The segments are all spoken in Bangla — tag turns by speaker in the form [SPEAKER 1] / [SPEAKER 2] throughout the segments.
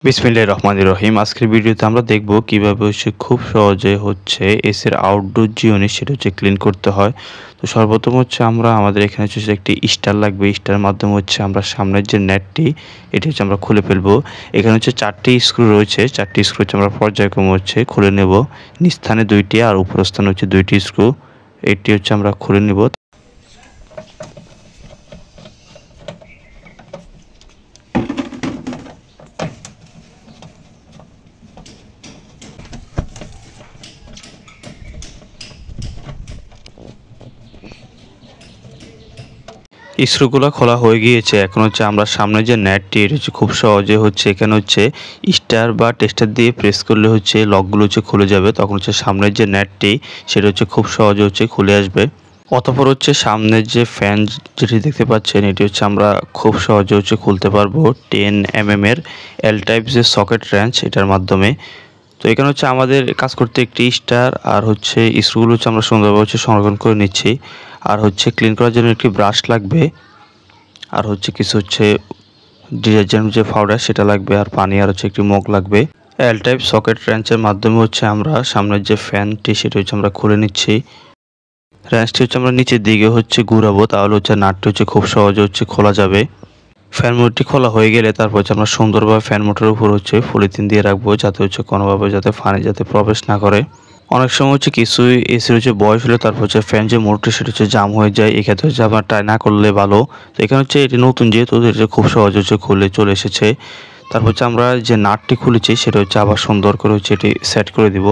[SPEAKER 1] বিসমিল্লাহির রহমানির রহিম। আজকের ভিডিওতে আমরা দেখব কিভাবে খুব সহজে এসির আউটডোর যে ইউনিট সেটা ক্লিন করতে হয়। তো সর্বপ্রথম আমরা আমাদের এখানে একটি স্টার লাগবে। স্টারের মাধ্যমে আমরা সামনের যে নেটটি এটি আমরা খুলে ফেলবো। এখানে 4টি স্ক্রু রয়েছে। 4টি স্ক্রু আমরা পর্যায়ক্রমে খুলে নেব। নিচ স্থানে 2টি আর উপর স্থানে 2টি স্ক্রু। এটি আমরা খুলে নেব। স্ক্রুগুলো খোলা হয়ে গিয়েছে। এখন আমরা সামনে যে নেটটি এটা খুব সহজে এখানে স্টার বা টেস্টার দিয়ে প্রেস করলে লকগুলো খুলে যাবে। তখন সামনের যে নেটটি সেটা খুব সহজে খুলে আসবে। অতঃপর সামনের যে ফ্যান যেটি দেখতে পাচ্ছেন এটি আমরা খুব সহজে খুলতে পারবো 10 mm এর এল টাইপ যে সকেট রেঞ্চ এটার মাধ্যমে। তো এখানে আমাদের কাজ করতে একটি স্টার আর স্ক্রুগুলো আমরা সুন্দরভাবে সংরক্ষণ করে নিচ্ছি। আর ক্লিন করার জন্য একটি ব্রাশ লাগবে। আর কিছু ডিটারজেন্ট যে পাউডার সেটা লাগবে। আর পানি আর একটি মগ লাগবে। এল টাইপ সকেট রেঞ্চের মাধ্যমে আমরা সামনের যে ফ্যানটি সেটা আমরা খুলে নিচ্ছি। রেঞ্চটি আমরা নিচের দিকে ঘুরাবো, তাহলে নাটটি খুব সহজে খোলা যাবে। ফ্যান মোটরটি খোলা হয়ে গেলে তারপর আমরা সুন্দরভাবে ফ্যান মোটরের উপর পলিথিন দিয়ে রাখবো, যাতে কোনোভাবে পানি প্রবেশ না করে। অনেক সময় কিছু এসির বয়স হলে তারপর ফ্যান যে মোটরটি সেটা জাম হয়ে যায়। এক্ষেত্রে আপনার ট্রাই না করলে ভালো। তো এখানে এটি নতুন, যেহেতু এটা খুব সহজে খুলে চলে এসেছে। তারপর আমরা যে নাটটি খুলেছি সেটা আবার সুন্দর করে এটি সেট করে দিব।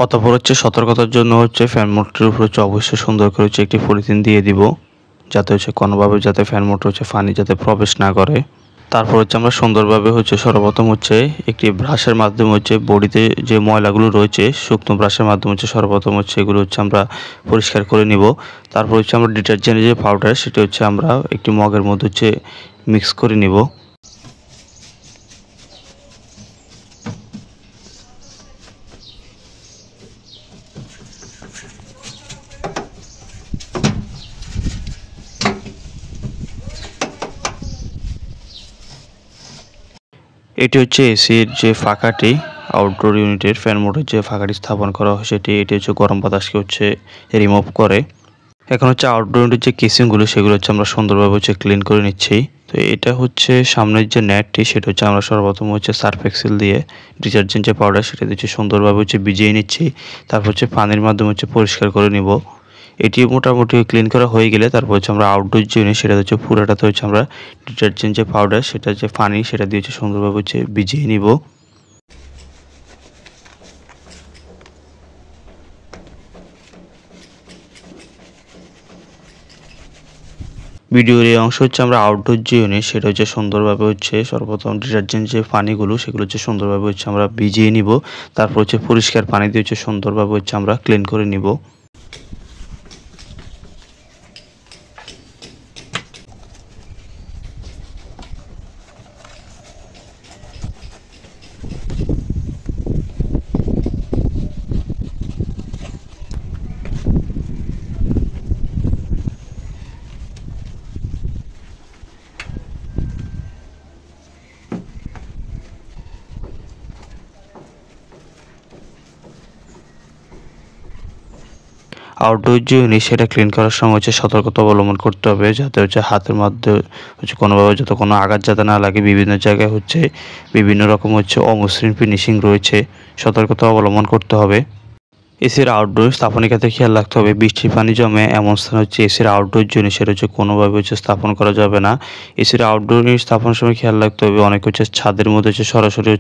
[SPEAKER 1] অতঃপর সতর্কতার জন্য ফ্যান মোটরের উপর অবশ্যই সুন্দর করে একটি পলিথিন দিয়ে দিব, যাতে কোনোভাবে ফ্যান মোটর পানি প্রবেশ না করে। তারপর আমরা সুন্দরভাবে সর্বপ্রথম একটি ব্রাশের মাধ্যমে বডিতে যে ময়লাগুলো রয়েছে শুকনো ব্রাশের মাধ্যমে সর্বপ্রথম এগুলো আমরা পরিষ্কার করে নিব। তারপর আমরা ডিটারজেন্টের যে পাউডার সেটা আমরা একটি মগের মধ্যে মিক্স করে নিব। এটি এসির যে ফাঁকাটি আউটডোর ইউনিটের ফ্যান মোটরের যে ফাঁকাটি স্থাপন করা হয় এটি গরম বাতাসকে রিমুভ করে। এখন আউটডোর ইউনিটের যে কেসিংগুলো সেগুলো আমরা সুন্দরভাবে ক্লিন করে নিচ্ছি। তো এটা সামনের যে নেটটি সেটা আমরা সর্বপ্রথম সার্ফ এক্সেল দিয়ে ডিটারজেন্ট যে পাউডার সেটা দিয়ে সুন্দরভাবে ভিজিয়ে নিচ্ছি। তারপর পানির মাধ্যমে পরিষ্কার করে নিব। এটি মোটামুটি ক্লিন করা হয়ে গেলে তারপর আমরা আউটডোর যে ইউনিট সেটা পুরোটাতে আমরা ডিটারজেন্ট যে পাউডার সেটা পানি সেটা দিয়ে সুন্দরভাবে ভিজিয়ে নিব। ভিডিওর এই অংশ আমরা আউটডোর যে ইউনিট সেটা সুন্দরভাবে সর্বপ্রথম ডিটারজেন্ট যে পানিগুলো সেগুলো সুন্দরভাবে আমরা ভিজিয়ে নিব। তারপর পরিষ্কার পানি দিয়ে সুন্দরভাবে আমরা ক্লিন করে নিব। আউটডোর যে ইউনিট সেটা ক্লিন করার সময় সতর্কতা অবলম্বন করতে হবে, যাতে হাতের মধ্যে কোনোভাবে কোনো আঘাত যাতে না লাগে। বিভিন্ন জায়গায় বিভিন্ন রকম অমসৃণ ফিনিশিং রয়েছে, সতর্কতা অবলম্বন করতে হবে। এসির আউটডোর স্থাপনের ক্ষেত্রে খেয়াল রাখতে হবে বৃষ্টির পানি জমে এমন স্থান এসির আউটডোর ইউনিট সেটা কোনোভাবে স্থাপন করা যাবে না। এসির আউটডোর ইউনিট স্থাপনের সময় খেয়াল রাখতে হবে অনেক ছাদের মধ্যে সরাসরি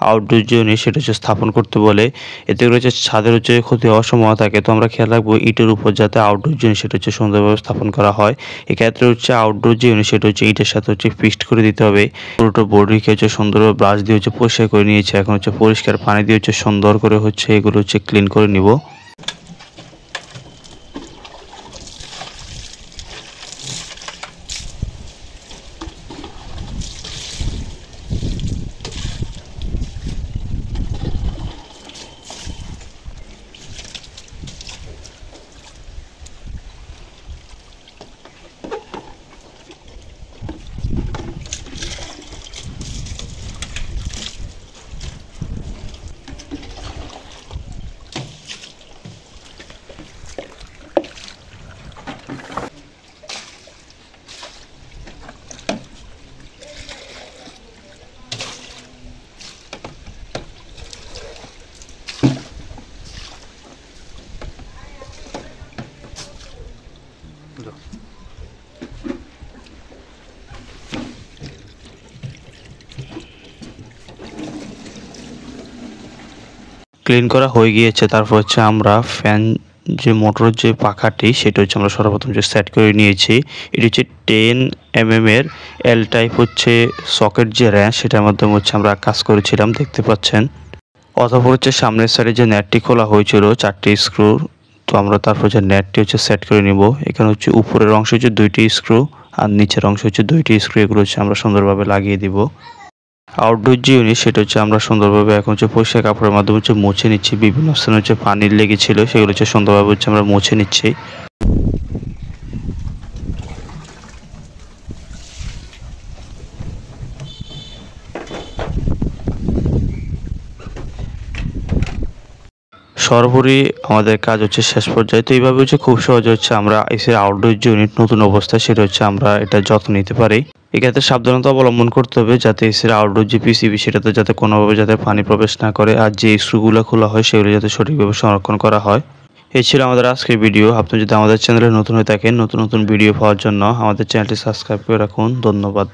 [SPEAKER 1] আউটডোর ইউনিট সেটা স্থাপন করতে বলে। এতে করে ছাদের ক্ষতি হওয়ার সম্ভাবনা থাকে। তো আমরা খেয়াল রাখবো ইটের উপর যাতে আউটডোর ইউনিট সেটা সুন্দরভাবে স্থাপন করা হয়। এক্ষেত্রে আউটডোর যে ইউনিট সেটা ইটের সাথে ফিক্সড করে দিতে হবে। পুরোটা বডিকে সুন্দরভাবে ব্রাশ দিয়ে পরিষ্কার করে নিয়েছে। এখন পরিষ্কার পানি দিয়ে সুন্দর করে এগুলো ক্লিন করে নিব। ক্লিন করা হয়ে গিয়েছে। তারপর হচ্ছে আমরা ফ্যান যে মোটরের যে পাখাটি সেটা হচ্ছে আমরা সর্বপ্রথম যে সেট করে নিয়েছি। এটি হচ্ছে 10 mm এর এল টাইপ হচ্ছে সকেট যে র্যাশ, সেটার মাধ্যমে হচ্ছে আমরা কাজ করেছিলাম, দেখতে পাচ্ছেন। অতঃপর হচ্ছে সামনের সাইডে যে নেটটি খোলা হয়েছিল 4টি স্ক্রু, তো আমরা তারপর যে নেটটি হচ্ছে সেট করে নিব। এখানে হচ্ছে উপরের অংশ হচ্ছে 2টি স্ক্রু আর নিচের অংশ হচ্ছে 2টি স্ক্রু, এগুলো হচ্ছে আমরা সুন্দরভাবে লাগিয়ে দিব। আউটডোর যে ইউনিট সেটা হচ্ছে আমরা সুন্দরভাবে এখন হচ্ছে পরিষ্কার কাপড়ের মাধ্যমে হচ্ছে মুছে নিচ্ছি। বিভিন্ন স্থানে হচ্ছে পানি লেগেছিল, সেগুলো হচ্ছে সুন্দরভাবে হচ্ছে আমরা মুছে নিচ্ছি। সর্বোপরি আমাদের কাজ হচ্ছে শেষ পর্যায়ে। তো এইভাবে হচ্ছে খুব সহজে হচ্ছে আমরা এসির আউটডোর যে ইউনিট নতুন অবস্থায় সেটা হচ্ছে আমরা এটা যত্ন নিতে পারি। এক্ষেত্রে সাবধানতা অবলম্বন করতে হবে যাতে এসির আউটডোর যে পিসিবি সেটাতে যাতে কোনোভাবে যাতে পানি প্রবেশ না করে, আর যে স্ক্রুগুলো খোলা হয় সেগুলো যাতে সঠিকভাবে সংরক্ষণ করা হয়। এই ছিল আমাদের আজকের ভিডিও। আপনি যদি আমাদের চ্যানেলে নতুন হয়ে থাকেন, নতুন নতুন ভিডিও পাওয়ার জন্য আমাদের চ্যানেলটি সাবস্ক্রাইব করে রাখুন। ধন্যবাদ।